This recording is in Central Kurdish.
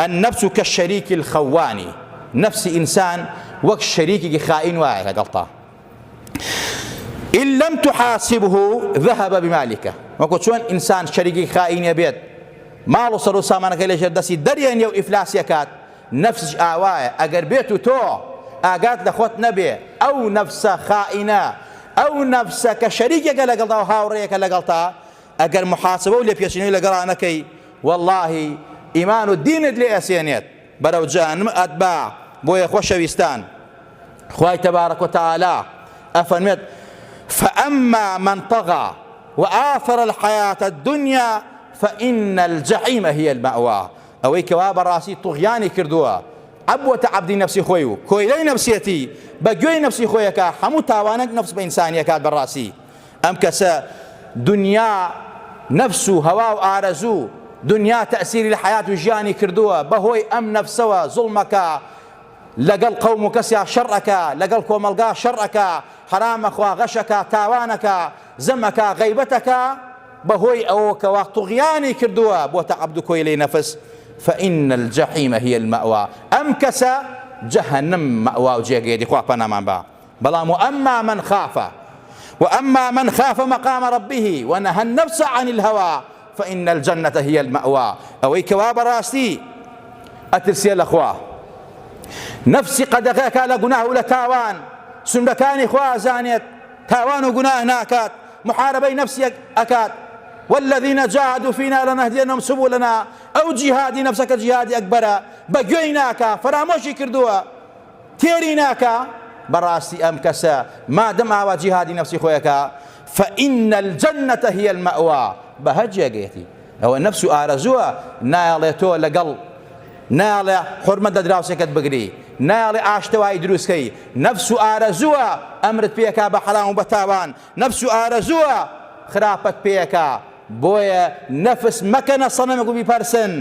النفس كالشريك الخواني، نفس إنسان وەک شەریکی خائین وایە لەگەڵتا. إن لم تحاسبه ذهب بمالك، وەکو چۆن ئینسان شەریکی خائینە بێت ماڵ و سەر و سامانەکەی لەژێر دەستی دەرێنێ و ئیفلاسیەکات، نەفسش ئاوایە ئەگەر بێت و تۆ ئاگات لە خۆت نەبێ ئەو نەفسە خائینە، ئەو نەفسە کە شەریکێکە لەگەڵتا و هاوڕێیەکە لەگەڵتا، ئەگەر محاسبە و لێپێشێنەوەی لەگەڵانەکەی واللهی ئیمان و دینت لێ ئەسێنێت بەرەو جەهەنەم ئەتباع. بۆیە خۆشەویستان خوای تەبارەک وتەعالا ئەفەرمێت فأما من طغى وآثر الحياة الدنيا فإن الجحيم هي المأوى. ئەوەی کەوا بەڕاستی توغیانی کردووە ئەبووەتە عەبدی نەفسی خۆی و کۆیلەی نەفسیەتی بە گوێی نەفسی خۆیەکە هەموو تاوانێک نەفس بە ئینسانیەکات بەڕاستی. ئەم کەسە دنیا نەفس و هەوا و ئارەزوو دنیا تەئسیری لە حیات و ژیانی کردووە بەهۆی ئەم نەفسەوە زوڵمەکە لەگەڵ قەوم و کەسیا شەڕەکە، لەگەڵ کۆمەلگا شەڕەکە، حرامەخوا غەشەکە، تاوانەکە، زەمەکە، غەیبەتەکە، بەهۆی ئەوە کەوا توغیانی کردووە بۆتە عەبد و کۆیلەی نەفس. فإن الجحيم هي المأوى. أم كسا جهنم مأوى وجيغيدي خوا پنامان با. بلام وأما من خاف مقام ربه ونهى النفس عن الهوى فإن الجنة هي المأوى. أوي كوا براستي أترسي الأخوة نفسي قد غاكا لقناه لتاوان سنبكاني خوا زانيت تاوان وقناه ناكات محاربي نفسي أكات والذين جاهدوا فينا لنهدينهم سبلنا أو جهادي نفسك جهادي أكبر بقيناك فراموشي كردوا تيريناك براسي أم كسا ما دم أوا جهادي نفسي خويك فإن الجنة هي المأوى. بهجي قيتي هو النفس آرزوا نالي تو لقل نالي حرمة دراسك بقري نالي عاشتواي دروسكي نفس آرزوا أمرت بيكا بحرام وبتاوان نفس آرزوا خرابت بيكا بۆیە نەفس مەکەنە سەنەمێک و بیپەرسن